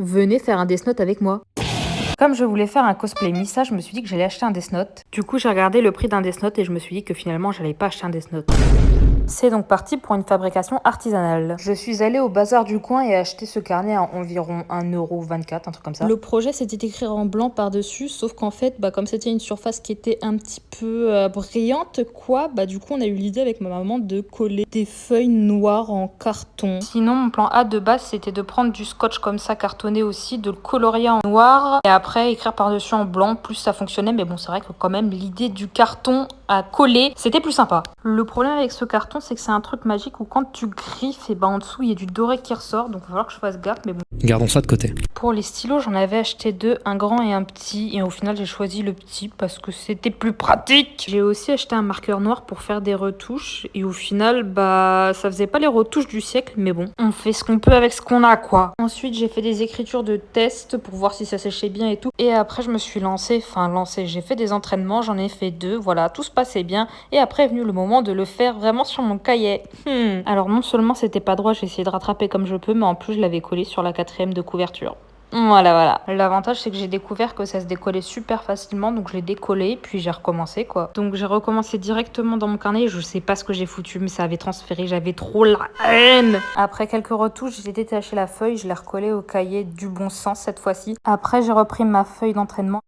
venez faire un Death Note avec moi. Comme je voulais faire un cosplay Misa, je me suis dit que j'allais acheter un Death Note. Du coup, j'ai regardé le prix d'un Death Note et je me suis dit que finalement, j'allais pas acheter un Death Note. C'est donc parti pour une fabrication artisanale. Je suis allée au bazar du coin et acheté ce carnet à environ 1,24 €, un truc comme ça. Le projet, c'était d'écrire en blanc par-dessus, sauf qu'en fait, comme c'était une surface qui était un petit peu brillante, du coup, on a eu l'idée avec ma maman de coller des feuilles noires en carton. Sinon, mon plan A de base, c'était de prendre du scotch comme ça, cartonné aussi, de le colorier en noir et après écrire par-dessus en blanc. Plus ça fonctionnait, mais bon, c'est vrai que quand même, l'idée du carton à coller, c'était plus sympa. Le problème avec ce carton, c'est que c'est un truc magique où quand tu griffes, et en dessous, il y a du doré qui ressort, donc il va falloir que je fasse gaffe, mais bon. Gardons ça de côté. Pour les stylos, j'en avais acheté 2, un grand et un petit, et au final, j'ai choisi le petit parce que c'était plus pratique. J'ai aussi acheté un marqueur noir pour faire des retouches, et au final, ça faisait pas les retouches du siècle, mais bon, on fait ce qu'on peut avec ce qu'on a, quoi. Ensuite, j'ai fait des écritures de test pour voir si ça séchait bien et tout, et après, je me suis lancée, j'ai fait des entraînements, j'en ai fait 2, voilà, tout se passait bien, et après est venu le moment de le faire vraiment sur mon cahier. Alors non seulement c'était pas droit, j'ai essayé de rattraper comme je peux, mais en plus je l'avais collé sur la 4e de couverture. Voilà. L'avantage, c'est que j'ai découvert que ça se décollait super facilement, donc je l'ai décollé, puis j'ai recommencé, quoi. Donc j'ai recommencé directement dans mon carnet, je sais pas ce que j'ai foutu, mais ça avait transféré, j'avais trop la haine. Après quelques retouches, j'ai détaché la feuille, je l'ai recollée au cahier du bon sens cette fois-ci. Après, j'ai repris ma feuille d'entraînement.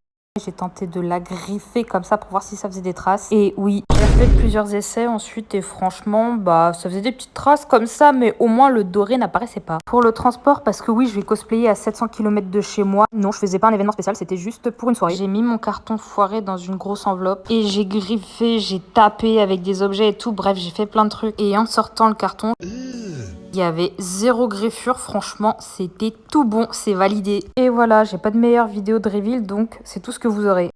J'ai tenté de la griffer comme ça pour voir si ça faisait des traces. Et oui, j'ai fait plusieurs essais ensuite et franchement, ça faisait des petites traces comme ça, mais au moins le doré n'apparaissait pas. Pour le transport, parce que oui, je vais cosplayer à 700 km de chez moi. Non, je faisais pas un événement spécial, c'était juste pour une soirée. J'ai mis mon carton foiré dans une grosse enveloppe et j'ai griffé, j'ai tapé avec des objets et tout. Bref, j'ai fait plein de trucs. Et en sortant le carton, il y avait 0 griffure, franchement, c'était tout bon, c'est validé. Et voilà, j'ai pas de meilleure vidéo de reveal, donc c'est tout ce que vous aurez.